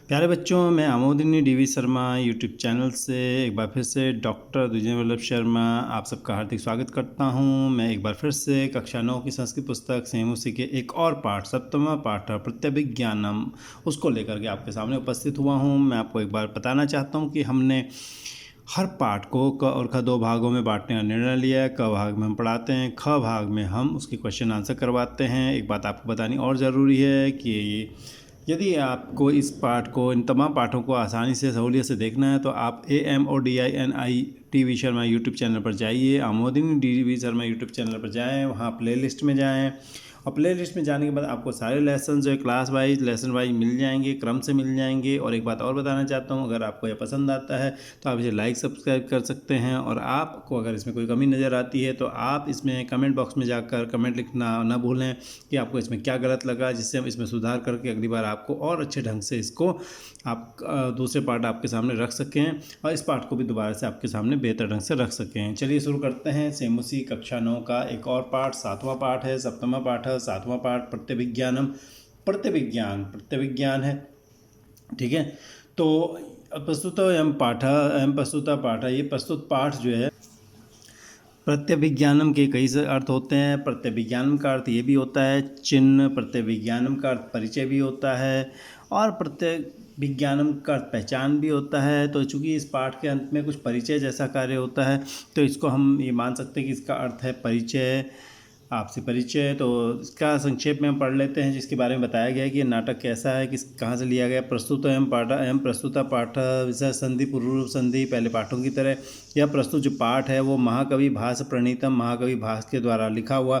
प्यारे बच्चों, मैं आमोदिनी डीवी शर्मा यूट्यूब चैनल से एक बार फिर से डॉक्टर द्विजय वल्लभ शर्मा आप सबका हार्दिक स्वागत करता हूं। मैं एक बार फिर से कक्षा 9 की संस्कृत पुस्तक सेम उसी के एक और पाठ 7वां पाठ प्रत्यभिज्ञानम उसको लेकर के आपके सामने उपस्थित हुआ हूं। मैं आपको एक बार बताना चाहता हूं कि हमने हर पाठ को क और ख दो भागों में बांटने का निर्णय लिया है। क भाग में हम पढ़ाते हैं, ख भाग में हम उसके क्वेश्चन आंसर करवाते हैं। एक बात आपको बतानी और ज़रूरी है कि यदि आपको इस पाठ को, इन तमाम पाठों को आसानी से सहूलियत से देखना है तो आप AMODINI TV Sharma YouTube channel पर जाइए, आमोदिनी डीवी शर्मा यूट्यूब चैनल पर जाएं, वहाँ प्लेलिस्ट में जाएं और प्लेलिस्ट में जाने के बाद आपको सारे लेसन जो है क्लास वाइज लेसन वाइज मिल जाएंगे, क्रम से मिल जाएंगे। और एक बात और बताना चाहता हूँ, अगर आपको यह पसंद आता है तो आप इसे लाइक सब्सक्राइब कर सकते हैं। और आपको अगर इसमें कोई कमी नज़र आती है तो आप इसमें कमेंट बॉक्स में जाकर कमेंट लिखना ना भूलें कि आपको इसमें क्या गलत लगा, जिससे हम इसमें सुधार करके अगली बार आपको और अच्छे ढंग से इसको आप दूसरे पार्ट आपके सामने रख सकें और इस पाठ को भी दोबारा से आपके सामने बेहतर ढंग से रख सकें। चलिए शुरू करते हैं। सेम उसी कक्षा 9 का एक और पाठ 7वां पाठ है, 7वां पाठ है 7वां पाठ प्रत्यभिज्ञानम। प्रत्यभिज्ञान है, ठीक है। तो प्रस्तुत एम पाठ, ये प्रस्तुत पाठ जो है प्रत्यभिज्ञानम के कई से अर्थ होते हैं। प्रत्यभिज्ञानम का अर्थ ये भी होता है चिन्ह, प्रत्यभिज्ञानम का अर्थ परिचय भी होता है और प्रत्यभिज्ञानम का अर्थ पहचान भी होता है। तो चूंकि इस पाठ के अंत में कुछ परिचय जैसा कार्य होता है तो इसको हम ये मान सकते हैं कि इसका अर्थ है परिचय, आपसे परिचय। तो इसका संक्षेप में हम पढ़ लेते हैं, जिसके बारे में बताया गया है कि ये नाटक कैसा है, किस कहाँ से लिया गया। प्रस्तुत एवं पाठा एवं प्रस्तुता पाठ विषय संधि पूर्व संधि। पहले पाठों की तरह यह प्रस्तुत जो पाठ है वो महाकवि भास प्रणीतम, महाकवि भास के द्वारा लिखा हुआ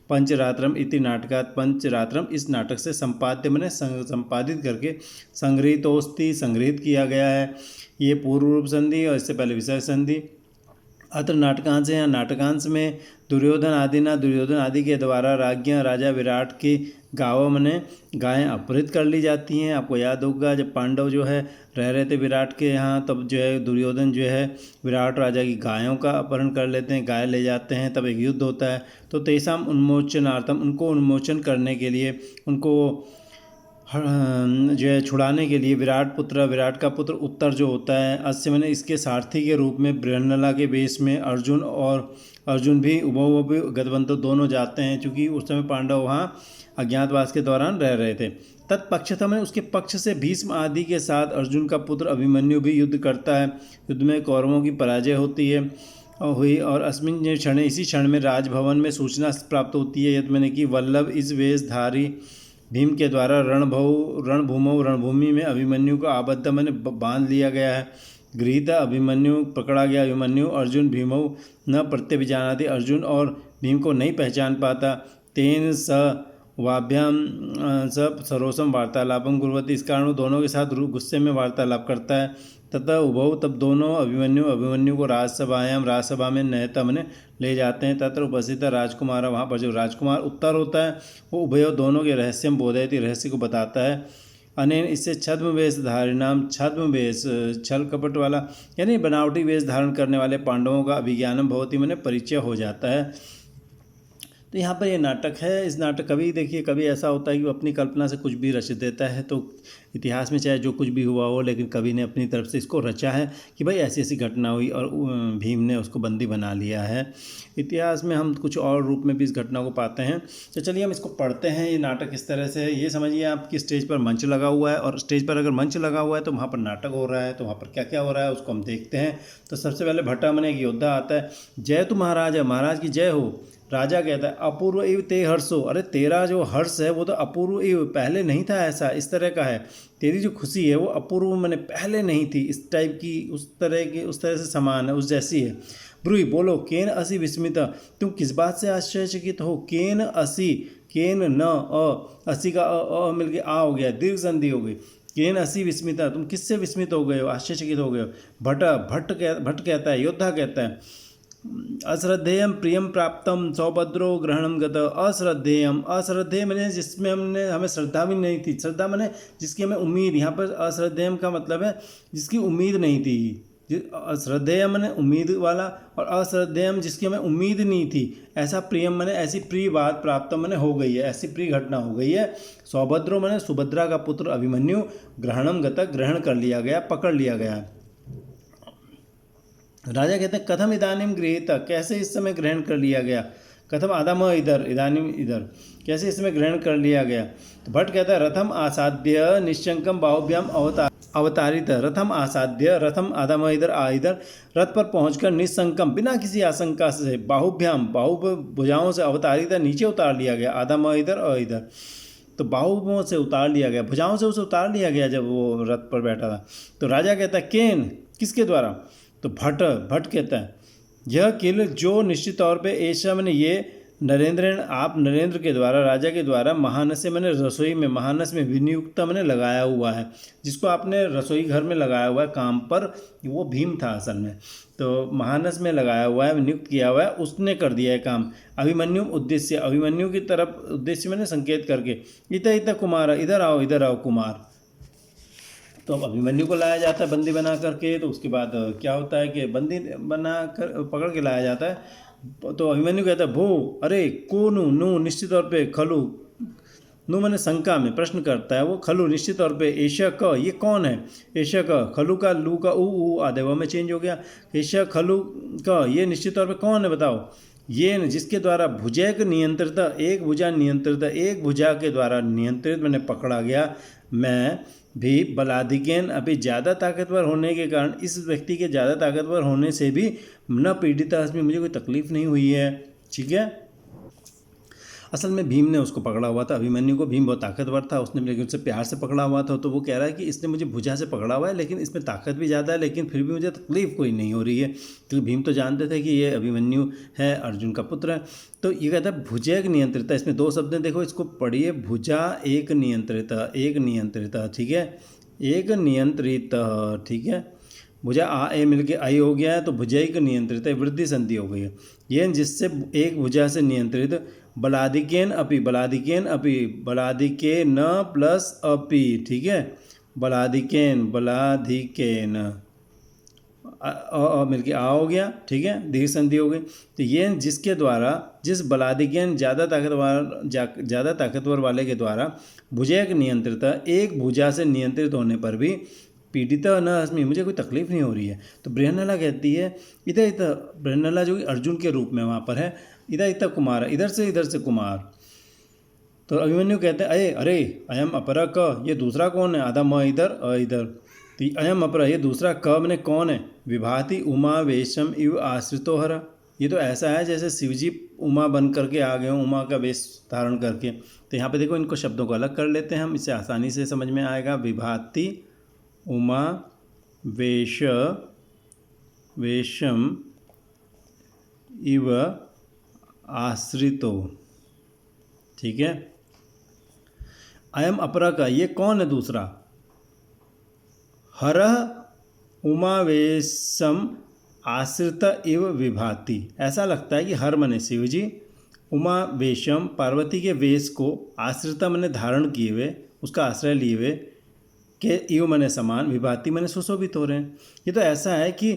पंचरात्रम इति नाटकात, पंचरात्रम इस नाटक से संपाद्य मैंने संपादित करके संग्रहित किया गया है। ये पूर्व रूप संधि और इससे पहले विषय संधि। अत्र नाटकांश है, नाटकांश में दुर्योधन आदि के द्वारा राज्ञ राजा विराट की गाँवों में गायें अपहृत कर ली जाती हैं। आपको याद होगा जब पांडव जो है रह रहे थे विराट के यहाँ, तब जो है दुर्योधन जो है विराट राजा की गायों का अपहरण कर लेते हैं, गाय ले जाते हैं। तब एक युद्ध होता है तो तेषाम उन्मोचनार्थम, उनको उन्मोचन करने के लिए, उनको जो है छुड़ाने के लिए विराट का पुत्र उत्तर जो होता है अस्य मैंने इसके सारथी के रूप में बृहन्नला के वेश में अर्जुन भी उभव भी गतवंत दोनों जाते हैं, क्योंकि उस समय पांडव वहाँ अज्ञातवास के दौरान रह रहे थे। तत्पक्षतः में उसके पक्ष से भीष्म आदि के साथ अर्जुन का पुत्र अभिमन्यु भी युद्ध करता है। युद्ध में कौरवों की पराजय होती है और अस्मिन क्षण, इसी क्षण में राजभवन में सूचना प्राप्त होती है यद मैंने कि वल्लभ इस वेशधारी भीम के द्वारा रणभूमि में अभिमन्यु को आबद्ध मैंने बांध लिया गया है। गृहीत अभिमन्यु, पकड़ा गया अभिमन्यु। अर्जुन भीमौ न प्रत्यभिजानाति, अर्जुन और भीम को नहीं पहचान पाता। तेन स वाभ्याम स सरोसम वार्तालापम कुर्वती, इस कारण वो दोनों के साथ गुस्से में वार्तालाप करता है। तथा उभव, तब दोनों अभिमन्यु को राजसभा में नहता मैंने ले जाते हैं। तत्र उपस्थित राजकुमार, वहाँ पर जो राजकुमार उत्तर होता है वो उभय दोनों के रहस्यम बोधयति, रहस्य को बताता है। अनेन इससे छद्म वेश धारिणाम, छद्म वेश छल कपट वाला यानी बनावटी वेश धारण करने वाले पांडवों का अभिज्ञानम भवति मैंने परिचय हो जाता है। तो यहाँ पर ये नाटक है। इस नाटक कभी ऐसा होता है कि वो अपनी कल्पना से कुछ भी रच देता है। तो इतिहास में चाहे जो कुछ भी हुआ हो, लेकिन कवि ने अपनी तरफ से इसको रचा है कि भाई ऐसी ऐसी घटना हुई और भीम ने उसको बंदी बना लिया है। इतिहास में हम कुछ और रूप में भी इस घटना को पाते हैं। तो चलिए हम इसको पढ़ते हैं। ये नाटक इस तरह से है, ये समझिए आपकी स्टेज पर मंच लगा हुआ है और स्टेज पर अगर मंच लगा हुआ है तो वहाँ पर नाटक हो रहा है। तो वहाँ पर क्या क्या हो रहा है उसको हम देखते हैं। तो सबसे पहले भट्टा मैंने एक योद्धा आता है। जय तु महाराज, महाराज की जय हो। राजा कहता है अपूर्व इव ते हर्षो, अरे तेरा जो हर्ष है वो तो अपूर्व इव, पहले नहीं था ऐसा, इस तरह का है। तेरी जो खुशी है वो अपूर्व मैंने पहले नहीं थी, इस टाइप की, उस तरह से समान है, उस जैसी है। ब्रूहि, बोलो। केन असी विस्मिता, तुम किस बात से आश्चर्यचकित हो। केन असी, केन न असी का अ मिल के आ हो गया, दीर्घ संधि हो गई। केन असी विस्मिता, तुम किससे विस्मित हो गए हो, आश्चर्यचकित हो गए हो। भट्ट कहता है, योद्धा कहता है अश्रद्धेयम प्रियम प्राप्तम सौभद्रो ग्रहणम गत। अश्रद्धेय मैंने जिसमें हमें श्रद्धा भी नहीं थी, श्रद्धा मैंने जिसकी हमें उम्मीद, यहाँ पर अश्रद्धेयम का मतलब है जिसकी उम्मीद नहीं थी, अश्रद्धेय मैंने उम्मीद वाला, और अश्रद्धेयम जिसकी हमें उम्मीद नहीं थी, ऐसा प्रियम मैंने ऐसी प्रिय बात प्राप्त मैंने हो गई है, ऐसी प्रिय घटना हो गई है। सौभद्रो मैंने सुभद्रा का पुत्र अभिमन्यु ग्रहणम गतक ग्रहण कर लिया गया, पकड़ लिया गया। राजा कहते हैं कथम इदानीम गृहीत, कैसे इस समय ग्रहण कर लिया गया। कथम आदम इधर इदानीम इधर, कैसे इसमें ग्रहण कर लिया गया। तो भट्ट कहता है रथम आसाद्य निश्चंकम बाहुभ्याम अवतारित, रथम आसाद्य, रथम आदम इधर आ इधर, रथ पर पहुंचकर निस्संकम बिना किसी आशंका से, बाहुभ्याम बाहु भुजाओं से अवतारित नीचे उतार लिया गया, आदम इधर और इधर, तो बाहुओं से उतार लिया गया, भुजाओं से उसे उतार लिया गया जब वो रथ पर बैठा था। तो राजा कहता है केन, किसके द्वारा। तो भट्ट कहता है यह किल जो निश्चित तौर पे ऐसा मैंने ये नरेंद्र, आप नरेंद्र के द्वारा, राजा के द्वारा महानस से मैंने रसोई में, महानस में विनियुक्त मैंने लगाया हुआ है, जिसको आपने रसोई घर में लगाया हुआ है काम पर, वो भीम था असल में, तो महानस में लगाया हुआ है, नियुक्त किया हुआ है, उसने कर दिया है काम। अभिमन्यु उद्देश्य, अभिमन्यु की तरफ उद्देश्य मैंने संकेत करके, इत कुमार, इधर आओ कुमार। तो अब अभिमन्यु को लाया जाता है बंदी बना करके। तो उसके बाद क्या होता है कि बंदी बना कर पकड़ के लाया जाता है। तो अभिमन्यु कहता है भो अरे को नु निश्चित तौर पे खलु, नु मैंने शंका में प्रश्न करता है वो, खलु निश्चित तौर पे, एशा क ये कौन है, एशा क, खलु का लू का ऊ आदेवा में चेंज हो गया, एशा खलु क ये निश्चित तौर पे कौन है बताओ। ये न जिसके द्वारा भुजैक नियंत्रित, एक भुजा नियंत्रित, एक भुजा के द्वारा नियंत्रित मैंने पकड़ा गया, मैं भी बलाधिकेन अभी ज़्यादा ताकतवर होने के कारण, इस व्यक्ति के ज़्यादा ताकतवर होने से भी न पीड़िता, इसमें मुझे कोई तकलीफ नहीं हुई है। ठीक है, असल में भीम ने उसको पकड़ा हुआ था, अभिमन्यु को। भीम बहुत ताकतवर था, उसने लेकिन उससे प्यार से पकड़ा हुआ था। तो वो कह रहा है कि इसने मुझे भुजा से पकड़ा हुआ है, लेकिन इसमें ताकत भी ज़्यादा है, लेकिन फिर भी मुझे तकलीफ कोई नहीं हो रही है, क्योंकि भीम तो जानते थे कि ये अभिमन्यु है, अर्जुन का पुत्र है। तो ये कहता है भुजा एक नियंत्रित, इसमें दो शब्द देखो, इसको पढ़िए, भुजा एक नियंत्रित, एक नियंत्रित, ठीक है, एक नियंत्रित, ठीक है, भुजा आ ए मिल के आई हो गया है, तो भुजैक नियंत्रित है, वृद्धि संधि हो गई है। ये जिससे एक भुजा से नियंत्रित, बलाधिकेन अपि, बलाधिकेन अपि, बलाधिके न प्लस अपि, ठीक है, बलाधिकेन मिल के आ हो गया, ठीक है, दीर्घ संधि हो गई। तो ये जिसके द्वारा, जिस बलाधिकेन ज़्यादा ताकतवर वाले के द्वारा भुजैक नियंत्रित, एक भुजा से नियंत्रित होने पर भी पीड़िता न अस्मि, मुझे कोई तकलीफ नहीं हो रही है। तो बृहन्नला कहती है इधर बृहन्नला जो कि अर्जुन के रूप में वहाँ पर है, इधर कुमार, इधर से कुमार। तो अभिमन्यु कहते हैं अरे अयम अपरा क, ये दूसरा कौन है, आधा म इधर अ इधर, तो अयम अपरा ये दूसरा क मैंने कौन है, विभाति उमा वेशम इव आश्रितो हर, ये तो ऐसा है जैसे शिवजी उमा बन करके आ गए हों, उमा का वेश धारण करके। तो यहाँ पे देखो इनको शब्दों को अलग कर लेते हैं हम, इससे आसानी से समझ में आएगा। विभाति उमा वेशम इव आश्रितो, ठीक है। अयम अपरा का ये कौन है दूसरा, हरह उमावेशम आश्रित इव विभाति, ऐसा लगता है कि हर मने शिवजी, उमा वेशम पार्वती के वेश को, आश्रिता मने धारण किए हुए, उसका आश्रय लिए हुए, के इव मने समान, विभाति मने सुशोभित हो रहे हैं। ये तो ऐसा है कि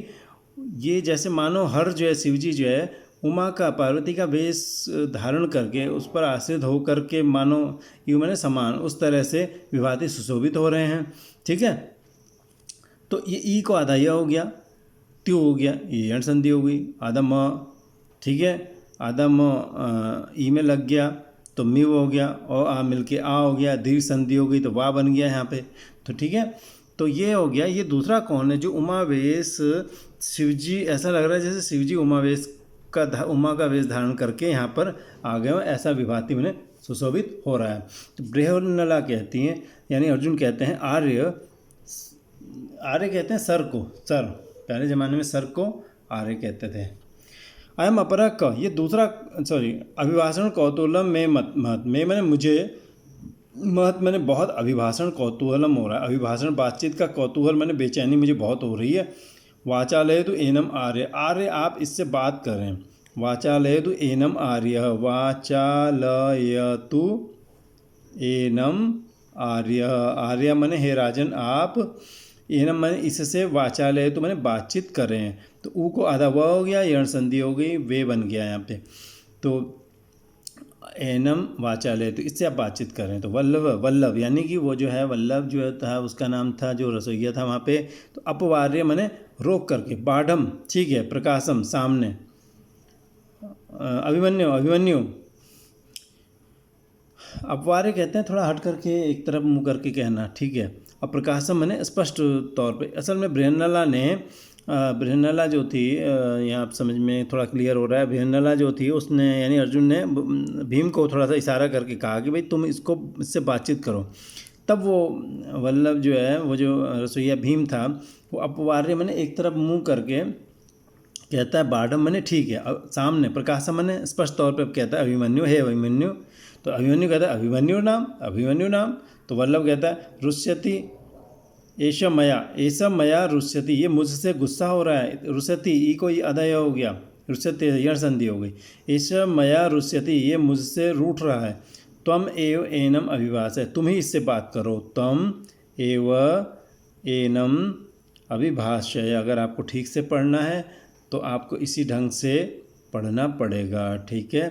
ये जैसे मानो हर जो है शिवजी जो है उमा का, पार्वती का वेश धारण करके उस पर आश्रित हो करके मानो इव मने समान, उस तरह से विभाति सुशोभित हो रहे हैं, ठीक है। तो ये ई को आधा यह हो गया, त्यो हो गया, ये यण संधि हो गई, आधा म, ठीक है, आधा म ई में लग गया तो मिव हो गया, और आ मिल के आ हो गया, दीर्घ संधि हो गई तो वाह बन गया यहाँ पे। तो ठीक है, तो ये हो गया। ये दूसरा कौन है जो उमावेश, शिवजी, ऐसा लग रहा है जैसे शिवजी उमा का वेश धारण करके यहाँ पर आ गए हो, ऐसा विभाति में सुशोभित हो रहा है। तो बृहन्नला कहती हैं, यानी अर्जुन कहते हैं आर्य कहते हैं सर को, सर, पहले ज़माने में सर को आर्य कहते थे। अयम अपरा क, ये दूसरा, सॉरी, अभिभाषण कौतूहलम में महत में मैंने मुझे महत मैंने बहुत अभिभाषण कौतूहलम हो रहा है, अभिभाषण बातचीत का कौतूहल मैंने बेचैनी मुझे बहुत हो रही है। वाचालय तो एनम आर्य, आर्य आप इससे बात करें, वाचालय तो एनम आर्य, वाचालय तो एनम आर्य, आर्य मने हे राजन आप एनम मैंने इससे वाचालय तो मैंने बातचीत कर रहे हैं, तो ऊ को आधा व हो गया, यण संधि हो गई, वे बन गया यहाँ पे। तो एनम वाचालय, तो इससे आप बातचीत कर रहे हैं। तो वल्लभ, वल्लभ यानी कि वो जो है वल्लभ जो था उसका नाम था, जो रसोइया था वहाँ पे। तो अपवार्य मैंने रोक करके, बाढ़म ठीक है, प्रकाशम सामने, अभिमन्यु, अभिमन्यु अपवार्य कहते हैं थोड़ा हट करके एक तरफ मुँह करके कहना, ठीक है। अब प्रकाशम मैंने स्पष्ट तौर पे, असल में बृहन्नला ने बृहन्नला जो थी, यहाँ आप समझ में थोड़ा क्लियर हो रहा है, बृहन्नला जो थी उसने यानी अर्जुन ने भीम को थोड़ा सा इशारा करके कहा कि भाई तुम इससे बातचीत करो। तब वो वल्लभ जो है, वो जो रसोइया भीम था, वो अपवार्य मैंने एक तरफ मुँह करके कहता है, बाढ़म मैंने ठीक है, सामने, प्रकाशम मैंने स्पष्ट तौर पर कहता है, अभिमन्यु, हे अभिमन्यु। तो अभिमन्यु कहता है अभिमन्यु नाम, अभिमन्यु नाम। तो वल्लभ कहता है रुष्यति ऐसा मया रुष्यति, ये मुझसे गुस्सा हो रहा है। रुष्यति ई को अदय हो गया, रुष्यति यण संधि हो गई। ऐसा मया रुष्यति, ये मुझसे रूठ रहा है। त्वम एव एनम अभिभाषय, तुम ही इससे बात करो। त्वम एव एनम अभिभाषय, अगर आपको ठीक से पढ़ना है तो आपको इसी ढंग से पढ़ना पड़ेगा, ठीक है।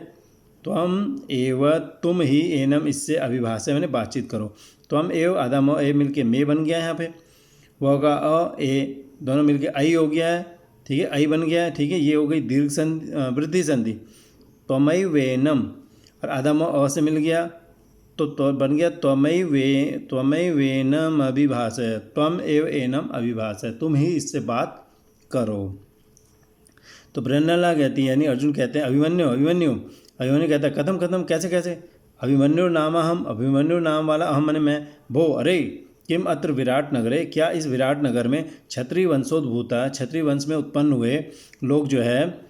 त्वम एव, तुम ही, एनम इससे अभिभाषय मैंने बातचीत करो। त्वम एव आधा म ए मिलके मे बन गया है यहाँ पे, वो होगा अ ए, दोनों मिलके आई हो गया है, ठीक है, आई बन गया है, ठीक है। ये हो गई दीर्घ संधि, वृद्धि संधि। त्वमई वेनम, और आधा म अ से मिल गया तो बन गया त्वमई वेनम अभिभाषय, त्वम एव एनम अभिभाषय, तुम ही इससे बात करो। तो बृहन्नला कहती है, यानी अर्जुन कहते हैं अभिमन्यु, अभिमन्यु। अभिमन्यु कहता है कथम कथम, कैसे कैसे। अभिमन्यु नाम हम, अभिमन्यु नाम वाला अहम मैंने मैं, भो अरे, किम अत्र विराट नगरे, क्या इस विराट नगर में क्षत्रिय वंशोद्भूता, क्षत्रिय वंश में उत्पन्न हुए लोग जो है,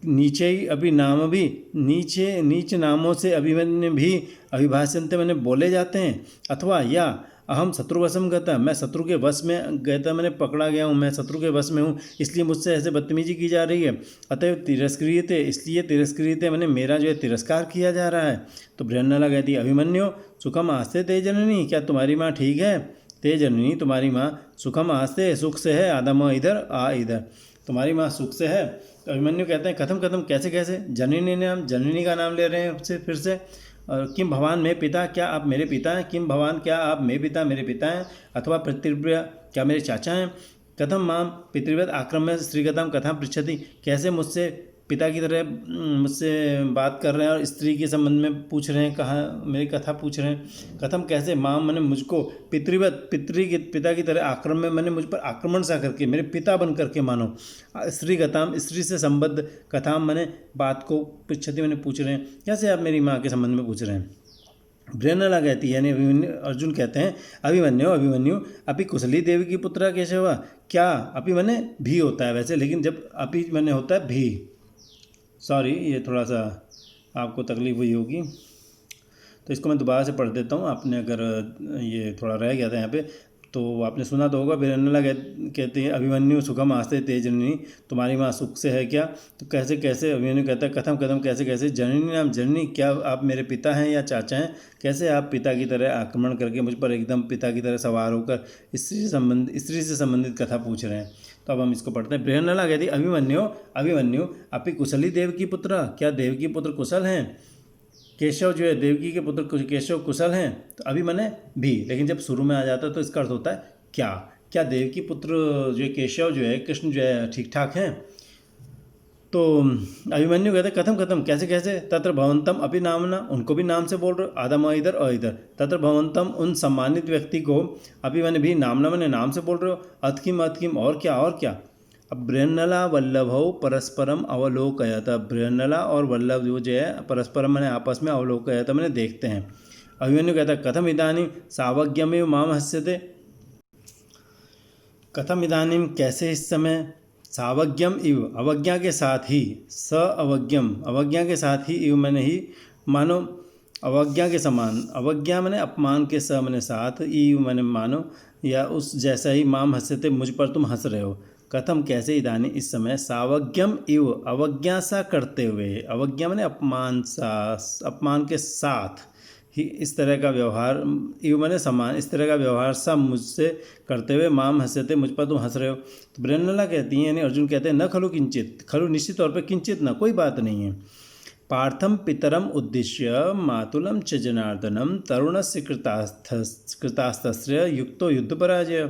नीचे ही अभी नाम भी, नीच नामों से अभिमन्यु भी अभिभाषणते मैंने बोले जाते हैं। अथवा या अहम शत्रुवशम गता, मैं शत्रु के वश में गया, मैंने पकड़ा गया हूँ, मैं शत्रु के वश में हूँ, इसलिए मुझसे ऐसे बदतमीजी की जा रही है। अतएव तिरस्क्रियते, इसलिए तिरस्क्रियते मैंने मेरा जो है तिरस्कार किया जा रहा है। तो बृहन्नला कहती है अभिमन्यु सुखम आस्ते ते जननी, क्या तुम्हारी माँ ठीक है। ते जननी, तुम्हारी माँ, सुखम आस्ते, सुख से है, आधा माँ इधर आ इधर, तुम्हारी माँ सुख से है। तो अभिमन्यु कहते हैं कथम कथम, कैसे कैसे। जननी नाम, जननी का नाम ले रहे हैं फिर से। और किम भवान में पिता, क्या आप मेरे पिता हैं। किम भवान, क्या आप में पिता मेरे पिता हैं। अथवा पितृव्य, क्या मेरे चाचा हैं। कथम माम पितृव्यत आक्रम्य स्त्रीगतम कथा पृच्छति, कैसे मुझसे पिता की तरह मुझसे बात कर रहे हैं और स्त्री के संबंध में पूछ रहे हैं, कहाँ मेरी कथा पूछ रहे हैं। कथम कैसे, माम मैंने मुझको, पितृवत पितृ के पिता की तरह, आक्रम्य मैंने मुझ पर आक्रमण सा करके, मेरे पिता बन करके मानो। स्त्री कथाम, स्त्री से संबद्ध, कथाम मैंने बात को, पृच्छति मैंने पूछ रहे हैं, कैसे आप मेरी माँ के संबंध में पूछ रहे हैं। बृहन्नला कहती है, यानी अर्जुन कहते हैं अभिमन्यु, अभिमन्यु अपि कुशली देवी की पुत्र केशव, क्या अपि मैंने भी होता है वैसे, लेकिन जब अपि मैंने होता है भी, सॉरी ये थोड़ा सा आपको तकलीफ हुई होगी, तो इसको मैं दोबारा से पढ़ देता हूँ। आपने अगर ये थोड़ा रह गया था यहाँ पे तो आपने सुना तो होगा। बृहन्नला कहते हैं अभिमन्यु सुखम आस्ते ते जननी, तुम्हारी माँ सुख से है क्या। तो कैसे कैसे, अभिमन्यु कहता है कथम कथम, कैसे कैसे। जननी नाम, जननी, क्या आप मेरे पिता हैं या चाचा हैं। कैसे आप पिता की तरह आक्रमण करके मुझ पर एकदम पिता की तरह सवार होकर स्त्री से संबंधित कथा पूछ रहे हैं। तो अब हम इसको पढ़ते हैं। बृहन्नला कहती अभिमन्यु, अभिमन्यु अपि कुशली देव की पुत्र, क्या देव की पुत्र कुशल हैं। केशव जो है देवकी के पुत्र केशव कुशल हैं। तो अभी मैंने भी, लेकिन जब शुरू में आ जाता है तो इसका अर्थ होता है क्या, क्या देवकी पुत्र जो है केशव जो है, कृष्ण जो है ठीक ठाक हैं। तो अभिमन्यु कहते कथम कथम, कैसे कैसे। तत्र भवंतम अपि नामना, उनको भी नाम से बोल रहे हो, आधा म इधर और इधर। तत्र भवंतम, उन सम्मानित व्यक्ति को, अभी मैंने भी नामना मैंने नाम से बोल रहे हो। अतकिम, और क्या और क्या। अब बृहन्नला वल्लभौ परस्परम अवलोकयत, बृहन्नला और वल्लभ जो है परस्परम मैंने आपस में अवलोकयत मैंने देखते हैं। अभिमन्यु कहता कथम इदानीं सावज्ञमेव माम हस्यते, कथम इदानीं, कैसे इस समय। सावज्ञम इव, अवज्ञा के साथ ही, स अवज्ञम, अवज्ञा के साथ ही, इव मैंने ही, मानो अवज्ञा के समान, अवज्ञा मैंने अपमान के, स मैंने साथ, इव मैंने मानो या उस जैसा ही, माम हस्यते मुझ पर तुम हंस रहे हो। कथम कैसे, इदानी इस समय, सावज्ञम इव अवज्ञा सा करते हुए, अवज्ञा मैंने अपमान सा, अपमान के साथ, ही इस तरह का व्यवहार इव मैंने समान इस तरह का व्यवहार सा मुझसे करते हुए माम हंसते, मुझ पर तुम हंस रहे हो। तो बृहन्नला कहती हैं, यानी अर्जुन कहते हैं, न खलु किंचित, खलु निश्चित तौर पर किंचित न, कोई बात नहीं है। पार्थम पितरम उद्दिश्य मातुलम च जनार्दनम तरुणस्य कृतास्तस्य युक्तो युद्ध पराजय।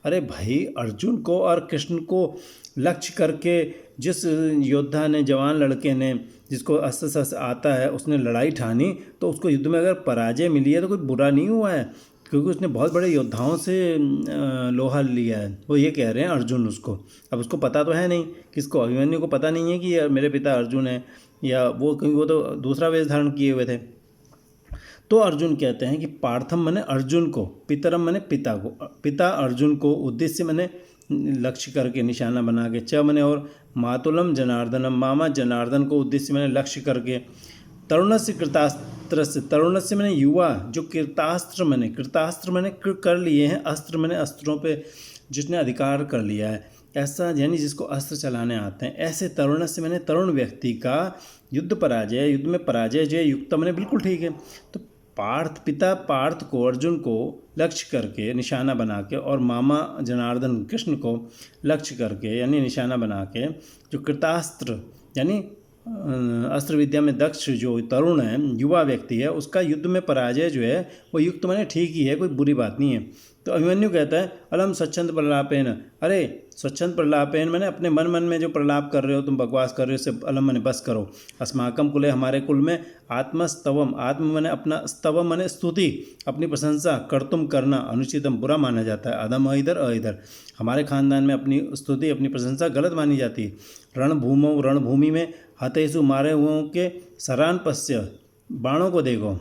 अरे भाई, अर्जुन को और कृष्ण को लक्ष्य करके जिस योद्धा ने, जवान लड़के ने, जिसको अस्त्र शस्त्र आता है, उसने लड़ाई ठानी, तो उसको युद्ध में अगर पराजय मिली है तो कोई बुरा नहीं हुआ है, क्योंकि उसने बहुत बड़े योद्धाओं से लोहा लिया है। वो ये कह रहे हैं अर्जुन उसको। अब उसको पता तो है नहीं, किसको, अभिमन्यु को पता नहीं है कि ये मेरे पिता अर्जुन है, या वो, क्योंकि वो तो दूसरा वेश धारण किए हुए थे। तो अर्जुन कहते हैं कि पार्थम मैंने अर्जुन को, पितरम मैंने पिता को, पिता अर्जुन को, उद्देश्य मैंने लक्ष्य करके, निशाना बना के, च मैंने और मातुलम जनार्दनम, मामा जनार्दन को उद्देश्य मैंने लक्ष्य करके, तरुणस्य कृतास्त्र से, तरुणस्य मैंने युवा, जो कृतास्त्र मैंने कर लिए हैं, अस्त्र मैंने अस्त्रों पे जिसने अधिकार कर लिया है, ऐसा यानी जिसको अस्त्र चलाने आते हैं, ऐसे तरुण से मैंने तरुण व्यक्ति का युद्ध पराजय, युद्ध में पराजय जय युक्त मैंने, बिल्कुल ठीक है। तो पिता पार्थ को, अर्जुन को लक्ष्य करके, निशाना बना के, और मामा जनार्दन कृष्ण को लक्ष्य करके यानी निशाना बना के, जो कृतास्त्र यानी अस्त्र विद्या में दक्ष जो तरुण है, युवा व्यक्ति है, उसका युद्ध में पराजय जो है वो युक्त मैंने ठीक ही है, कोई बुरी बात नहीं है। तो अभिमन्यु कहता है, अलम स्वच्छंद प्रलापेन, अरे स्वच्छंद प्रलापेन मैंने अपने मन में जो प्रलाप कर रहे हो, तुम बकवास कर रहे हो, उससे अलम मैंने बस करो। अस्माकम कुले, हमारे कुल में, आत्मस्तवम, आत्म मैंने अपना, स्तवम मैंने स्तुति, अपनी प्रशंसा, कर्तुम करना, अनुचितम बुरा माना जाता है, अधम इधर, हमारे खानदान में अपनी स्तुति, अपनी प्रशंसा गलत मानी जाती है। रणभूमि में हतेषु, मारे हुओं के, सरान पश्य, बाणों को देखो,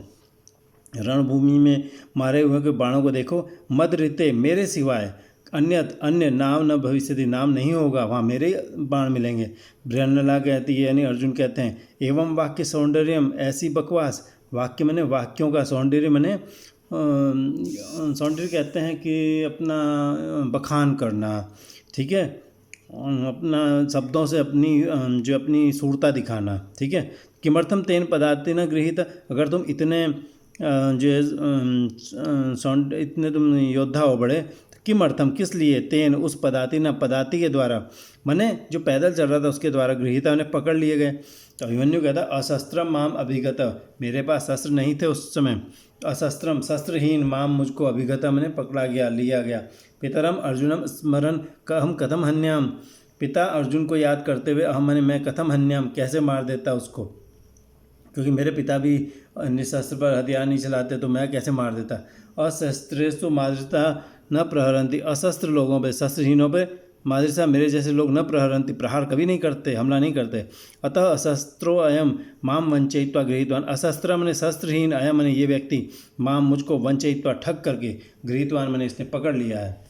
रणभूमि में मारे हुए के बाणों को देखो, मद ऋते, मेरे सिवाय अन्य नाम न भविष्यति, नाम नहीं होगा, वहाँ मेरे बाण मिलेंगे। बृहन्नला कहती है, यानी अर्जुन कहते हैं, एवं वाक्य सौंदर्यम, ऐसी बकवास, वाक्य मैंने वाक्यों का, सौंदर्य मैंने सौंदर्य कहते हैं कि अपना बखान करना, ठीक है, अपना शब्दों से अपनी जो अपनी सूरता दिखाना, ठीक है। किमर्थम तेन पदार्थ न गृहीत, अगर तुम इतने इतने तुम योद्धा हो बड़े, तो किमर्थम किस लिए, तेन उस पदाति के द्वारा, मैंने जो पैदल चल रहा था उसके द्वारा, गृहीता उन्हें पकड़ लिए गए। तो अभिमन्यु कहता, अस्त्रम माम अभिगत, मेरे पास शस्त्र नहीं थे उस समय, असस्त्रम शस्त्रहीन, माम मुझको, अभिगत मैंने पकड़ा गया, लिया गया। पितरम अर्जुनम स्मरण हम कथम हन्याम, पिता अर्जुन को याद करते हुए, अहम मैं कथम हन्याम, कैसे मार देता उसको, क्योंकि मेरे पिता भी निशस्त्र पर हथियार नहीं चलाते, तो मैं कैसे मार देता। अशस्त्रेषु मादृता न प्रहरंती, अशस्त्र लोगों पे, शस्त्रहीनों पे, मादृसा मेरे जैसे लोग न प्रहरंती, प्रहार कभी नहीं करते, हमला नहीं करते। अतः अशस्त्रो अयम माम वंचयित्वा गृहीतवान, अशस्त्र मैंने शस्त्रहीन, अयम मैंने ये व्यक्ति, माम मुझको, वंचयित्वा ठग करके, गृहीतवान मैंने इसने पकड़ लिया है।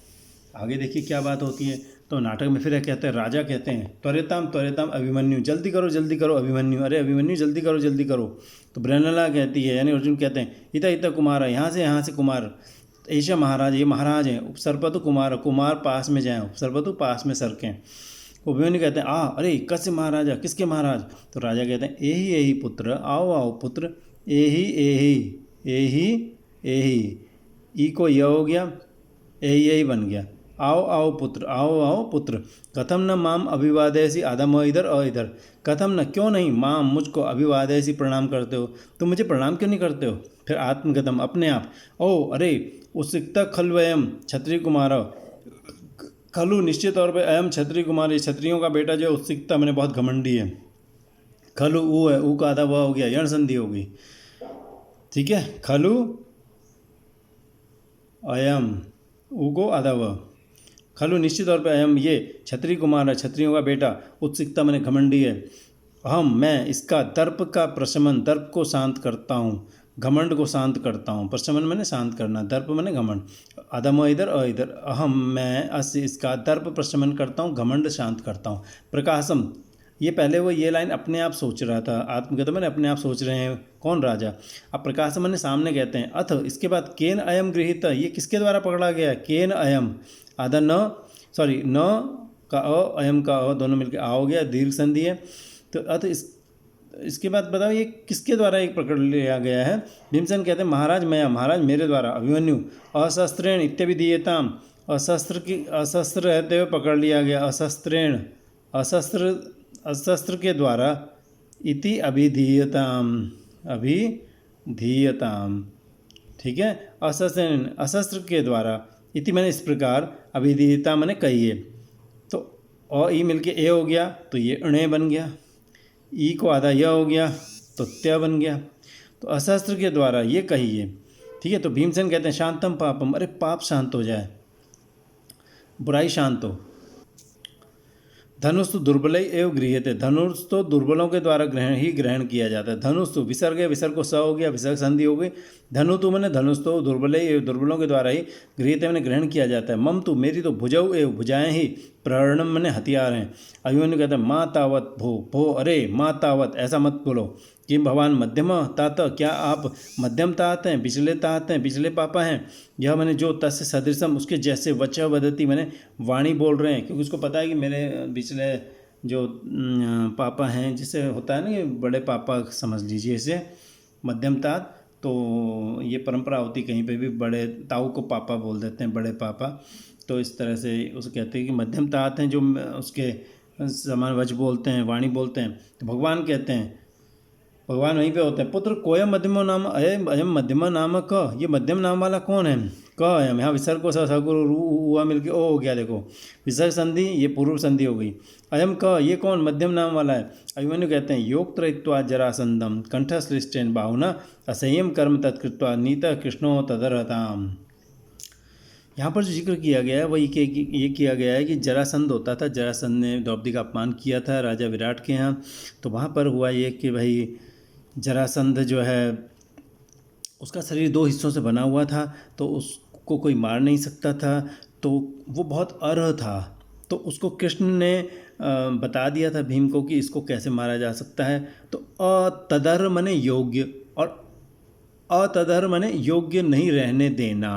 आगे देखिए क्या बात होती है। तो नाटक में फिर कहते हैं, राजा कहते हैं, त्वरिताम अभिमन्यु, जल्दी करो अभिमन्यु, अरे अभिमन्यु जल्दी करो। तो बृहन्नला कहती है, यानी अर्जुन कहते हैं, इता कुमार, यहाँ से कुमार, ऐशा महाराज, ये महाराज हैं, उपसर्पतु कुमार पास में जाएँ, उपसर्पतु पास में सरकें। अभिमन्यु कहते हैं, अरे कस्य महाराजा, किसके महाराज। तो राजा कहते हैं, एही पुत्र, आओ पुत्र, एही ई को यह हो गया, यही बन गया, आओ पुत्र, कथम न माम अभिवादयसी, आदम इधर, कथम न, क्यों नहीं, माम मुझको, अभिवादयसी प्रणाम करते हो, तुम मुझे प्रणाम क्यों नहीं करते हो। फिर आत्मगतम, अपने आप, अरे उत्सिक्त खलवयम क्षत्रिय कुमार, खलु निश्चित तौर पर, अयम क्षत्रिय कुमार, ये क्षत्रियों का बेटा जो है, उत्सिकता मैंने बहुत घमंडी है, खलु ऊ है, ऊ का आधा वह हो गया, यण संधि हो गई, ठीक है, खलु अयम, ऊ को आधा वह, खलु निश्चित तौर पर, अयम ये क्षत्रिय कुमार है, क्षत्रियों का बेटा, उत्सिकता मैंने घमंडी है, मैं इसका दर्प का प्रशमन, दर्प को शांत करता हूँ, घमंड को शांत करता हूँ, प्रशमन मैंने शांत करना, दर्प मैंने घमंड, अधम इधर, मैं इसका दर्प प्रशमन करता हूँ, घमंड शांत करता हूँ। प्रकाशम, ये पहले वो ये लाइन अपने आप सोच रहा था, आत्मगत मैंने अपने आप सोच रहे हैं, कौन राजा। अब प्रकाशम मैंने सामने कहते हैं, अथ इसके बाद केन अयम गृहीत, ये किसके द्वारा पकड़ा गया, केन अयम, आधा न का अयम का दोनों मिलकर आ हो गया, दीर्घ संधि है। तो अथ इसके बाद बताओ ये किसके द्वारा एक पकड़ लिया गया है। भीमसेन कहते हैं महाराज मया, महाराज मेरे द्वारा। अभिमन्यु अशस्त्रेण इत्यभिधीयताम, अशस्त्र रहते हुए पकड़ लिया गया। अशस्त्रेण अशस्त्र के द्वारा, इति अभिधीयताम, अभिधीयताम, ठीक है। अशस्त्र के द्वारा, इति मैंने इस प्रकार, अभिधीयता मैंने कही है। तो अ ई मिलके ए हो गया तो ये अणे बन गया, ई को आधा यह हो गया तो त्य बन गया। तो अशस्त्र के द्वारा ये कहिए, ठीक है। तो भीमसेन कहते हैं शांतम पापम, अरे पाप शांत हो जाए, बुराई शांत हो। धनुष तो दुर्बल एवं गृह्यते, धनुष तो दुर्बलों के द्वारा ग्रहण किया जाता है। धनुष तो विसर्ग है, विसर्ग को स हो गया, विसर्ग संधि हो गई। धनु तो मैंने धनुष तो दुर्बल एवं दुर्बलों के द्वारा ही गृह्यते मैंने ग्रहण किया जाता है। मम तो मेरी तो भुजौ एवं भुजाएं ही, प्रहरणम मैंने हथियार हैं। अभिमन्यु कहते हैं माँ तावत भो अरे माँ तावत ऐसा मत बोलो। किम भगवान मध्यम तात, क्या आप मध्यम तात हैं, पिछले तात हैं, पिछले पापा हैं। यह मैंने जो तस्य सदृशम उसके जैसे वच वदती मैंने वाणी बोल रहे हैं, क्योंकि उसको पता है कि मेरे पिछले जो पापा हैं, जिसे होता है ना कि बड़े पापा समझ लीजिए इसे मध्यम तात। तो ये परंपरा होती कहीं पे भी बड़े ताऊ को पापा बोल देते हैं, बड़े पापा। तो इस तरह से उसे कहते हैं कि मध्यम तात हैं, जो उसके समान वच बोलते हैं, वाणी बोलते हैं। तो भगवान कहते हैं, भगवान वहीं पे होते हैं। पुत्र कोयम मध्यमो नाम, अयम मध्यमा नाम क, ये मध्यम नाम वाला कौन है। क अयम, यहाँ विसर्ग को सगुरु रू हुआ मिलके ओ हो गया, देखो विसर्ग संधि, ये पूर्व संधि हो गई। अयम क, ये कौन मध्यम नाम वाला है। अभिमन्यु कहते हैं योग त्रयित्वा जरासंधम कंठश्लिष्टेन बाहुना असह्यम कर्म तत्कृत्वा नीत कृष्णो तदरताम। यहाँ पर जो जिक्र किया गया है वह ये किया गया है कि जरासंध होता था, जरासंध ने द्रौपदी का अपमान किया था राजा विराट के यहाँ। तो वहाँ पर हुआ ये कि भाई जरासंध जो है उसका शरीर दो हिस्सों से बना हुआ था, तो उसको कोई मार नहीं सकता था, तो वो बहुत अर्ह था। तो उसको कृष्ण ने बता दिया था भीम को कि इसको कैसे मारा जा सकता है। तो अतदर मने योग्य, और अतदर मने योग्य नहीं रहने देना,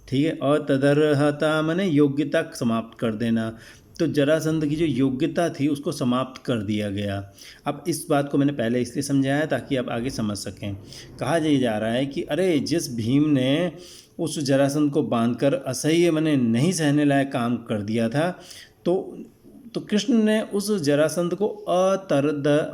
ठीक है। अतदर्हता मने योग्यता समाप्त कर देना। तो जरासंध की जो योग्यता थी उसको समाप्त कर दिया गया। अब इस बात को मैंने पहले इसलिए समझाया ताकि आप आगे समझ सकें। कहा जा रहा है कि अरे जिस भीम ने उस जरासंध को बांधकर असह्य मने नहीं सहने लायक काम कर दिया था, तो कृष्ण ने उस जरासंध को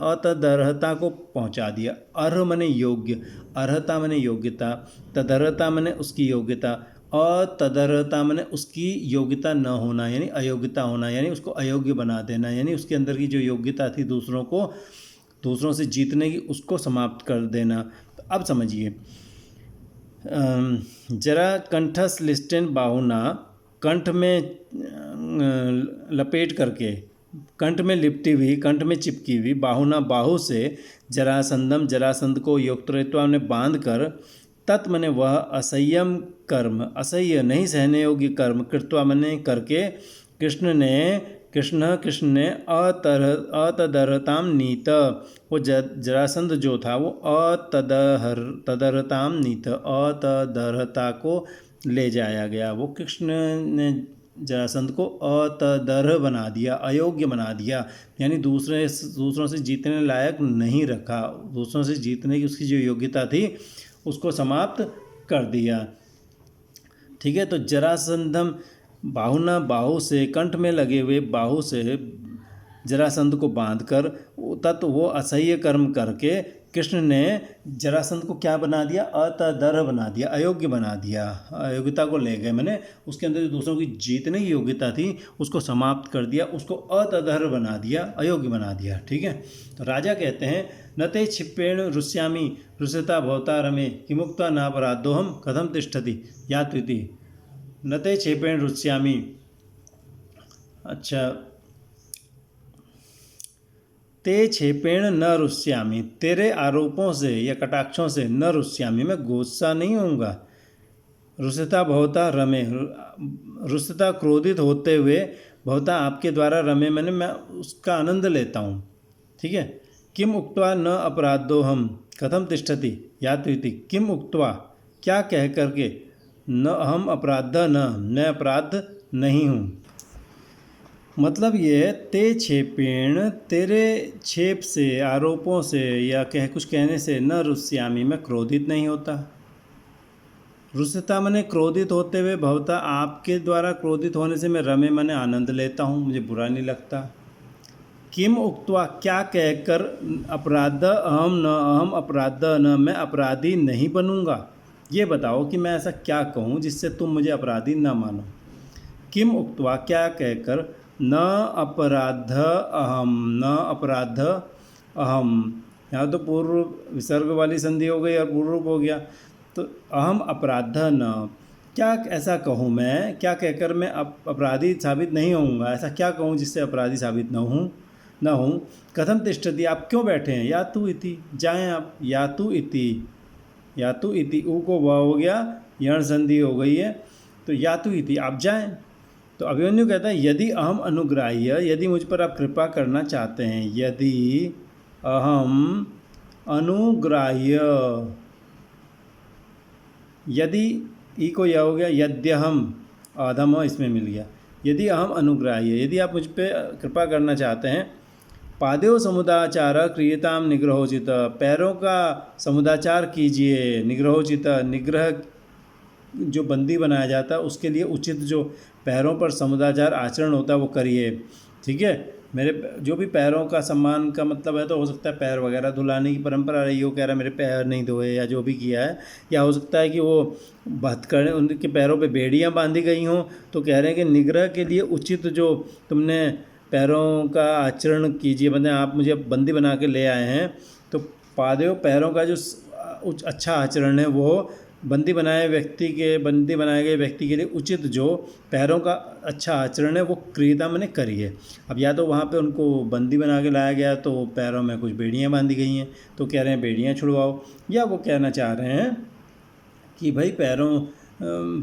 अतदर्हता को पहुंचा दिया। अर्ह मने योग्य, अर्हता मने योग्यता, तदर्हता मने उसकी योग्यता, अतदर्हता मने उसकी योग्यता न होना यानी अयोग्यता होना, यानी उसको अयोग्य बना देना, यानी उसके अंदर की जो योग्यता थी दूसरों से जीतने की, उसको समाप्त कर देना। तो अब समझिए, जरा कंठश्लिष्टेन बाहुना, कंठ में लपेट करके, कंठ में लिपटी हुई, कंठ में चिपकी हुई, बाहुना बाहु से, जरासंधम जरासंध को योक्तृत्व में बांध कर, तत् मने वह असह्यम कर्म, असह्य नहीं सहने योग्य कर्म, कृत्वा मने करके, कृष्ण ने अतदर्हताम नीत, वो जरासंध जो था वो तदर्हताम नीत, अतदर्हता को ले जाया गया। वो कृष्ण ने जरासंध को अतदर्ह बना दिया, अयोग्य बना दिया, यानी दूसरों से जीतने लायक नहीं रखा, दूसरों से जीतने की उसकी जो योग्यता थी उसको समाप्त कर दिया, ठीक है। तो जरासंधम बाहुना, बाहु से, कंठ में लगे हुए बाहु से जरासंध को बांधकर तत् वो असह्य कर्म करके कृष्ण ने जरासंध को क्या बना दिया, अतदर्ह बना दिया, अयोग्य बना दिया, अयोग्यता को ले गए, मैंने उसके अंदर जो दूसरों की जीतने की योग्यता थी उसको समाप्त कर दिया, उसको अतदर्ह बना दिया, अयोग्य बना दिया, ठीक है। तो राजा कहते हैं न ते क्षिपेण रुष्यामि रुष्यता भवता रमे किमुक्त्वा नापराधोहम कथम तिष्ठति यात्विति। न ते क्षिपेण रुष्यामि, अच्छा, ते क्षेपेण न रुष्यामि, तेरे आरोपों से या कटाक्षों से न रुष्यामि, मैं गुस्सा नहीं होऊंगा। रुष्यता भवता रमे, रुष्यता क्रोधित होते हुए, भवता आपके द्वारा रमे मैंने मैं उसका आनंद लेता हूँ, ठीक है। किम उक्त्वा न अपराधो हम कथम तिष्ठति यात्विति, किम उक्त्वा क्या कह करके, न हम अपराध न, मैं अपराध नहीं हूँ, मतलब ये है, ते छेपेण तेरे छेप से, आरोपों से या कुछ कहने से न रुस्यामी मैं क्रोधित नहीं होता। रुसता मने क्रोधित होते हुए, भवता आपके द्वारा क्रोधित होने से मैं रमे मने आनंद लेता हूँ, मुझे बुरा नहीं लगता। किम उक्त्वा क्या कहकर, अपराध अहम न अहम अपराध न मैं अपराधी नहीं बनूंगा। ये बताओ कि मैं ऐसा क्या कहूँ जिससे तुम मुझे अपराधी न मानो। किम उक्त्वा क्या कहकर, न अपराध अहम न अपराध अहम, यहाँ तो पूर्व विसर्ग वाली संधि हो गई और पूर्व रूप हो गया, तो अहम अपराध न, क्या ऐसा कहूँ मैं, क्या कहकर मैं अपराधी साबित नहीं होऊंगा, ऐसा क्या कहूँ जिससे अपराधी साबित न हूँ। कथम तिष्ठति आप क्यों बैठे हैं, या तू इति जाएँ आप, या तू इति ऊ को व हो गया, यण संधि हो गई है, तो या तू इति आप जाएं। तो अभिमन्यु कहता है यदि अहम अनुग्राह्य, यदि मुझ पर आप कृपा करना चाहते हैं, यदि अहम अनुग्राह्य, यदि ई को यह हो गया, यद्यहम आधम इसमें मिल गया, यदि अहम अनुग्राह्य, यदि आप मुझ पर कृपा करना चाहते हैं। पादेव समुदाचार क्रियताम निग्रहोचित, पैरों का समुदाचार कीजिए, निग्रहोचित निग्रह जो बंदी बनाया जाता है उसके लिए उचित जो पैरों पर समुदाचार आचरण होता है वो करिए। ठीक है, मेरे जो भी पैरों का सम्मान का मतलब है, तो हो सकता है पैर वगैरह धुलाने की परंपरा रही हो, कह रहा है मेरे पैर नहीं धोए या जो भी किया है, या हो सकता है कि वो हथकड़े उनके पैरों पे बेड़ियाँ बांधी गई हों, तो कह रहे हैं कि निग्रह के लिए उचित जो तुमने पैरों का आचरण कीजिए, मतलब आप मुझे बंदी बना के ले आए हैं, तो पादेव पैरों का जो अच्छा आचरण है वो बंदी बनाए गए व्यक्ति के लिए उचित जो पैरों का अच्छा आचरण है वो क्रियता मैंने करी है। अब या तो वहाँ पे उनको बंदी बना के लाया गया तो पैरों में कुछ बेड़ियाँ बांधी गई हैं, तो कह रहे हैं बेड़ियाँ छुड़वाओ, या वो कहना चाह रहे हैं कि भाई पैरों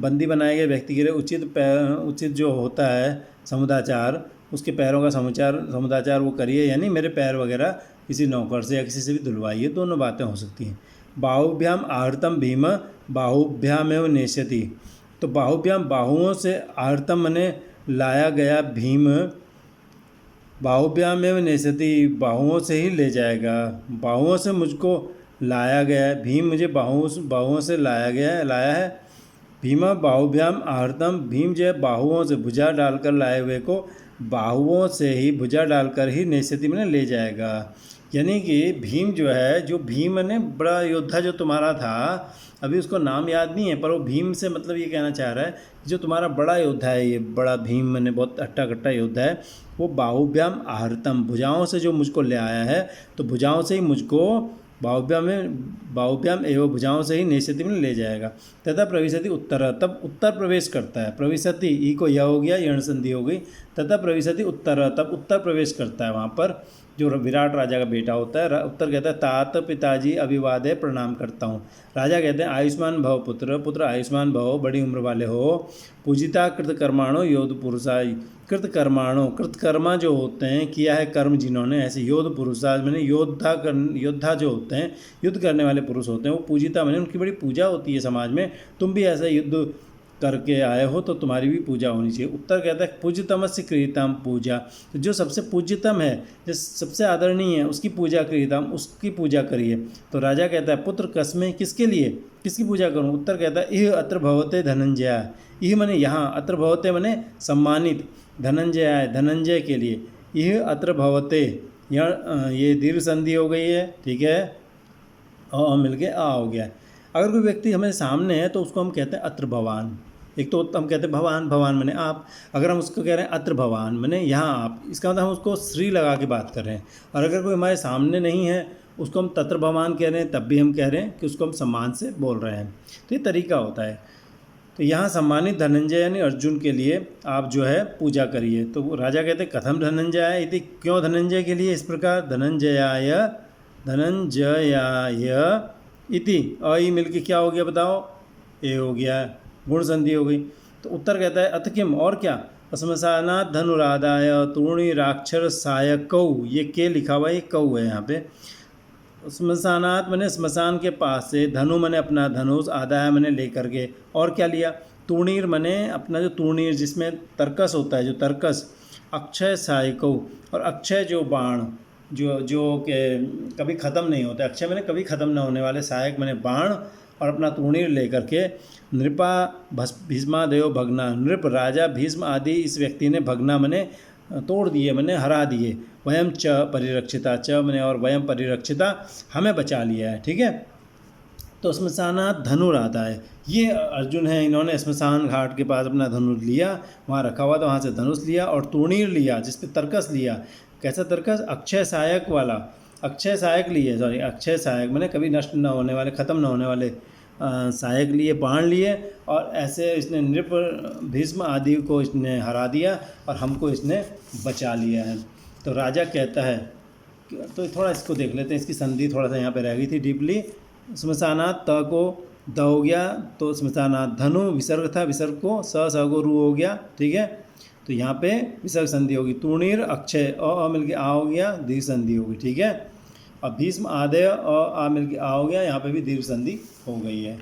बंदी बनाए गए व्यक्ति के लिए उचित जो होता है समुदाचार, उसके पैरों का समुदाचार वो करिए, यानी मेरे पैर वगैरह किसी नौकर से या किसी से भी धुलवाइए, दोनों बातें हो सकती हैं। बाहुभ्याम आहृतम भीम बाहुभ्याम एवं नेश्यति, तो बाहुभ्याम बाहुओं से आहृतम मने लाया गया भीम, बाहुभ्याम एवं नेश्यति बाहुओं से ही ले जाएगा, बाहुओं से मुझको लाया गया है, भीम मुझे बाहुओं से लाया है। भीमा बाहुभ्याम आहृतम, भीम जो है बाहुओं से भुजा डालकर लाए हुए को बाहुओं से ही भुजा डालकर ही नेश्यति में ले जाएगा। यानी कि भीम जो है, जो भीम ने बड़ा योद्धा जो तुम्हारा था, अभी उसको नाम याद नहीं है, पर वो भीम से मतलब ये कहना चाह रहा है जो तुम्हारा बड़ा योद्धा है, ये बड़ा भीम ने बहुत हट्टा कट्टा योद्धा है, वो बाहुभ्याम आहृतम भुजाओं से जो मुझको ले आया है, तो भुजाओं से ही मुझको बाहुभ्याम एवं भुजाओं से ही नेश्यति में ले जाएगा। तथा प्रविशति उत्तर, तब उत्तर प्रवेश करता है, प्रविशति ई को यह हो गया, यण संधि हो गई, तथा प्रविशति उत्तर, तब उत्तर प्रवेश करता है वहाँ पर जो विराट राजा का बेटा होता है। उत्तर कहता है तात पिताजी अभिवादय प्रणाम करता हूँ। राजा कहते हैं आयुष्मान भव पुत्र आयुष्मान भव, बड़ी उम्र वाले हो। पूजिता कृतकर्माणो योद्ध पुरुषाय, कृतकर्मा जो होते हैं, किया है कर्म जिन्होंने, ऐसे योद्ध पुरुषा मैंने योद्धा जो होते हैं, युद्ध करने वाले पुरुष होते हैं, वो पूजिता मैंने उनकी बड़ी पूजा होती है समाज में। तुम भी ऐसा युद्ध करके आए हो तो तुम्हारी भी पूजा होनी चाहिए। उत्तर कहता है पूज्यतमस्य क्रियताम पूजा, तो जो सबसे पूज्यतम है, जो सबसे आदरणीय है, उसकी पूजा क्रियताम, उसकी पूजा करिए। तो राजा कहता है पुत्र कस्मे, किसके लिए, किसकी पूजा करूं। उत्तर कहता है इह अत्र भवते धनंजय, इह मने यहाँ, अत्र भवते मने सम्मानित, धनंजय धनंजय के लिए, इह अत्र भवते, ये दीर्घ संधि हो गई है, ठीक है, और मिल के आ हो गया। अगर कोई व्यक्ति हमारे सामने है तो उसको हम कहते हैं अत्र भवान, एक तो हम कहते हैं भवान, भवान मैंने आप, अगर हम उसको कह रहे हैं अत्र भवान मैंने यहाँ आप, इसका मतलब हम उसको श्री लगा के बात कर रहे हैं। और अगर कोई हमारे सामने नहीं है उसको हम तत्र भवान कह रहे हैं, तब भी हम कह रहे हैं कि उसको हम सम्मान से बोल रहे हैं। तो ये तरीका होता है। तो यहाँ सम्मानित धनंजय यानी अर्जुन के लिए आप जो है पूजा करिए। तो राजा कहते कथम धनंजय इति, क्यों धनंजय के लिए इस प्रकार, धनंजयाय इति, अई मिल के क्या हो गया बताओ, ए हो गया, गुण संधि हो गई। तो उत्तर कहता है अथ किम, और क्या, श्मशानात् धनुरादाय तूणीराक्षर सायकौ, ये के लिखा हुआ है, ये कौ है यहाँ पे। श्मशानात् मैंने श्मशान के पास से, धनु मैंने अपना धनुष, आदाय मैंने लेकर के, और क्या लिया, तूणीर मैंने अपना जो तूणीर जिसमें तरकस होता है, जो तरकस अक्षय सहायको, और अक्षय जो बाण, जो जो के कभी ख़त्म नहीं होते, अक्षय मैंने कभी ख़त्म न होने वाले, सहायक मैंने बाण, और अपना तूणीर लेकर के नृपा भीष्मादेव भगना, नृप राजा भीष्म आदि इस व्यक्ति ने भगना मैंने तोड़ दिए, मैंने हरा दिए। वयम च परिरक्षिता, च मैंने और वयम परिरक्षिता, हमें बचा लिया है। ठीक है, तो श्मशानात धनुर आता है, ये अर्जुन है, इन्होंने श्मशान घाट के पास अपना धनुष लिया, वहाँ रखा हुआ था, वहाँ से धनुष लिया और तूणीर लिया जिस पे तरकस लिया। कैसा तरकस? अक्षय सहायक वाला, अक्षय सहायक लिए, सॉरी अक्षय सहायक मैंने कभी नष्ट न होने वाले, ख़त्म न होने वाले सहायक लिए, बाण लिए, और ऐसे इसने नृप भीष्म आदि को इसने हरा दिया और हमको इसने बचा लिया है। तो राजा कहता है, तो थोड़ा इसको देख लेते हैं, इसकी संधि थोड़ा सा यहाँ पे रह गई थी डीपली। श्मशानात त को द हो गया, तो श्मशानात धनु विसर्ग था, विसर्ग को स को रू हो गया। ठीक है, तो यहाँ पे विसर्ग संधि होगी। तूणीर अक्षय अ मिल के आ हो गया, दीर्घ संधि होगी। ठीक है, अब भीष्म आदय आ मिल के आ हो गया, यहाँ पे भी दीर्घ संधि हो गई है।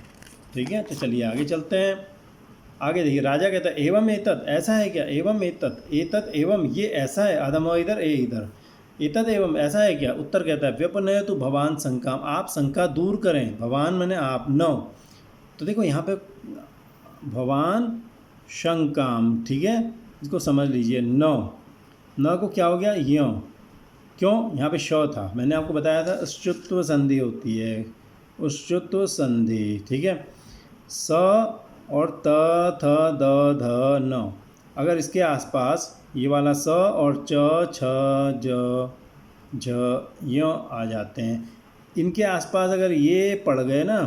ठीक है, तो चलिए आगे चलते हैं। आगे देखिए, राजा कहता है एवं एतत्, ऐसा है क्या? एवं एतत्, एतत् एवं ये ऐसा है, आदम इधर ए इधर, एतत् एवं ऐसा है क्या? उत्तर कहता है व्यपनय तो भवान शंकाम, आप शंका दूर करें, भवान मैंने आप, नौ। तो देखो यहाँ पे भवान शंकाम, ठीक है, इसको समझ लीजिए। नौ, न को क्या हो गया? यों, क्यों? यहाँ पे श था, मैंने आपको बताया था उश्चुत्व संधि होती है, उश्चुत्व संधि। ठीक है, स और त थ द ध न, अगर इसके आसपास ये वाला स और च छ ज झ य आ जाते हैं, इनके आसपास अगर ये पड़ गए ना,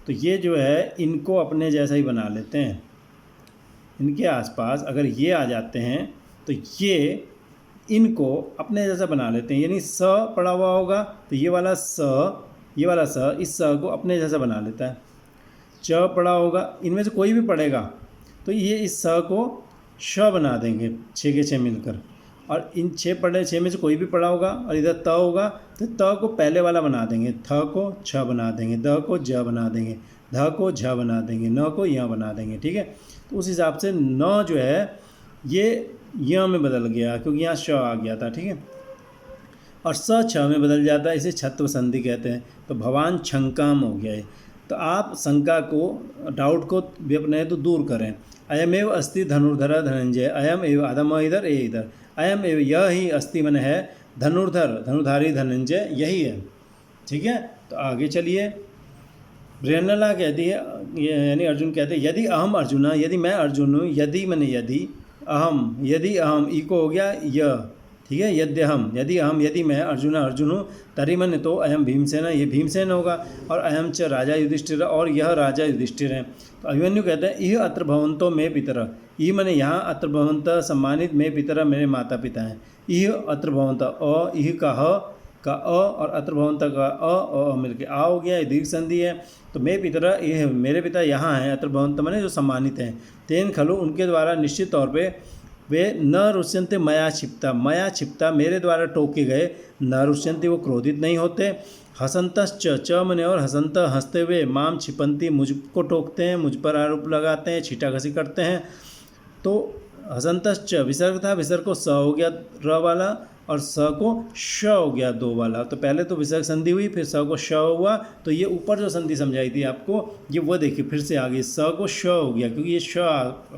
तो ये जो है इनको अपने जैसा ही बना लेते हैं। इनके आसपास अगर ये आ जाते हैं तो ये इनको अपने जैसा बना लेते हैं, यानी स पड़ा हुआ होगा तो ये वाला स, ये वाला स इस स को अपने जैसा बना लेता है। च पड़ा होगा, इनमें से कोई भी पड़ेगा तो ये इस स को श बना देंगे, 6 के 6 मिलकर। और इन 6 पड़े, 6 में से कोई भी पड़ा होगा और इधर त होगा तो त को पहले वाला बना देंगे, थ को छ बना देंगे, द को ज बना देंगे, ध को झ बना देंगे, न को य बना देंगे। ठीक है, तो उस हिसाब से न जो है ये य में बदल गया क्योंकि यहाँ श आ गया था। ठीक है, और स छ में बदल जाता है, इसे छत्व संधि कहते हैं। तो भवान शंकाम हो गया है। तो आप शंका को, डाउट को व्यपनय तो दूर करें। अयमेव अस्ति धनुर्धर धनंजय, अयम एव आदम इधर ए इधर, अयम एव यह ही अस्ति मन है धनुर्धर धनुधारी धनंजय, यही है। ठीक है, तो आगे चलिए। बृहन्नला कहती है, यानी अर्जुन कहते हैं यदि अहम अर्जुना, यदि मैं अर्जुन हूँ, यदि मैंने यदि अहम, यदि अहम ई को हो गया य। ठीक है, यद्यहम, यदि अहम, यदि मैं अर्जुन अर्जुन हूँ, तरी मन तो अयम भीमसेन, ये भीमसेन होगा, और अयम च राजा युधिष्ठिर, और यह राजा युधिष्ठिर है। तो अभिमन्यु कहते हैं इह अत्र भवंतो मे पितर, ई मैंने यहाँ अत्र भवंत सम्मानित, मे पितर मेरे माता पिता हैं। इह अत्र भवंत, अ इह का ह का अ और अत्र भवंत का अ मिलके आ हो गया, ये दीर्घ संधि है। तो मे पितर, ये मेरे पिता यहाँ हैं, अत्र भवंत मैंने जो सम्मानित हैं। तेन खलु, उनके द्वारा निश्चित तौर पे वे न रुष्यंते मया क्षिप्ता, मया क्षिप्ता मेरे द्वारा टोके गए, न रुष्यंते वो क्रोधित नहीं होते। हसंतश्च, च मने और हसंत हंसते हुए, माम क्षिपंती मुझको टोकते हैं, मुझ पर आरोप लगाते हैं, छीटाघसी करते हैं। तो हसंतश्च विसर्ग था, विसर्ग को स हो गया र वाला और स को श हो गया 2 वाला। तो पहले तो विसर्ग संधि हुई, फिर स को श हुआ। तो ये ऊपर जो संधि समझाई थी आपको, ये वो देखिए फिर से आ गई, स को श हो गया क्योंकि ये श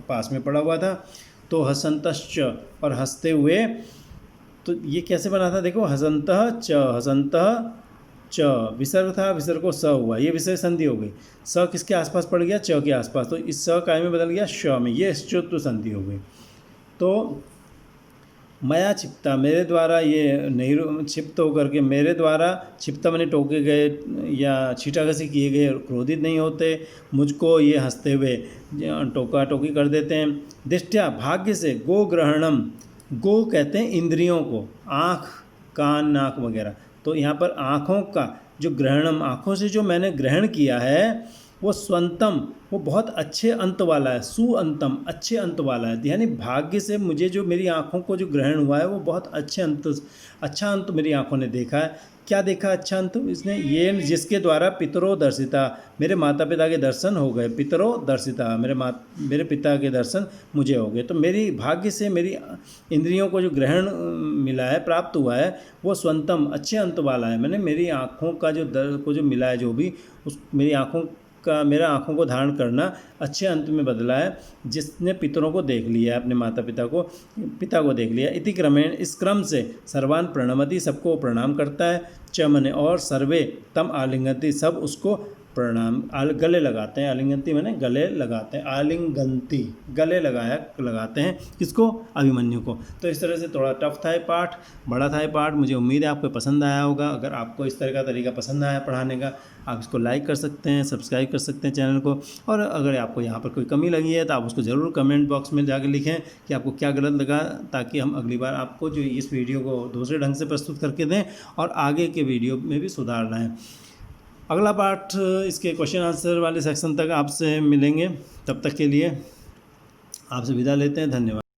पास में पड़ा हुआ था। तो हसंतश्च और हंसते हुए, तो ये कैसे बना था देखो, हसंतः च, हसंतः च, विसर्ग था, विसर्ग को स हुआ, ये विसर्ग संधि हो गई। स किसके आसपास पड़ गया? च के आसपास, तो इस स काय में बदल गया श में, ये श्चुत्व संधि हो गई। तो मया क्षिप्ता, मेरे द्वारा ये नहीं क्षिप्त होकर के, मेरे द्वारा क्षिप्ता मैंने टोके गए या छीटाघसी किए गए, क्रोधित नहीं होते, मुझको ये हंसते हुए टोका टोकी कर देते हैं। दृष्टया, भाग्य से, गो ग्रहणम, गो कहते हैं इंद्रियों को, आँख कान नाक वगैरह। तो यहाँ पर आँखों का जो ग्रहणम, आँखों से जो मैंने ग्रहण किया है, वो स्वंतम, वो बहुत अच्छे अंत वाला है, सुअंतम अच्छे अंत वाला है। यानी भाग्य से मुझे जो मेरी आँखों को जो ग्रहण हुआ है वो बहुत अच्छा अंत मेरी आँखों ने देखा है। क्या देखा अच्छा अंत इसने? ये जिसके द्वारा पितरो दर्शिता, मेरे माता पिता के दर्शन हो गए। पितरो दर्शिता, मेरे पिता के दर्शन मुझे हो गए। तो मेरी भाग्य से मेरी इंद्रियों को जो ग्रहण मिला है, प्राप्त हुआ है, वो स्वंतम अच्छे अंत वाला है। मैंने मेरी आँखों का जो दर्द को जो मिला है, जो भी उस मेरा आँखों को धारण करना अच्छे अंत में बदला है, जिसने पितरों को देख लिया है, अपने माता पिता को देख लिया। इति क्रमेण, इस क्रम से सर्वान प्रणमति, सबको प्रणाम करता है। च मने, और सर्वे तम आलिंगति, सब उसको प्रणाम गले लगाते हैं। आलिंगंती मैंने गले लगाते हैं, आलिंगंती गले लगाते हैं किसको? अभिमन्यु को। तो इस तरह से थोड़ा टफ था ये पाठ, बड़ा था ये पाठ। मुझे उम्मीद है आपको पसंद आया होगा। अगर आपको इस तरह का तरीका पसंद आया पढ़ाने का, आप इसको लाइक कर सकते हैं, सब्सक्राइब कर सकते हैं चैनल को। और अगर आपको यहाँ पर कोई कमी लगी है तो आप उसको ज़रूर कमेंट बॉक्स में जाकर लिखें कि आपको क्या गलत लगा, ताकि हम अगली बार आपको जो इस वीडियो को दूसरे ढंग से प्रस्तुत करके दें और आगे के वीडियो में भी सुधार लाएँ। अगला पार्ट इसके क्वेश्चन आंसर वाले सेक्शन तक आपसे मिलेंगे। तब तक के लिए आपसे विदा लेते हैं। धन्यवाद।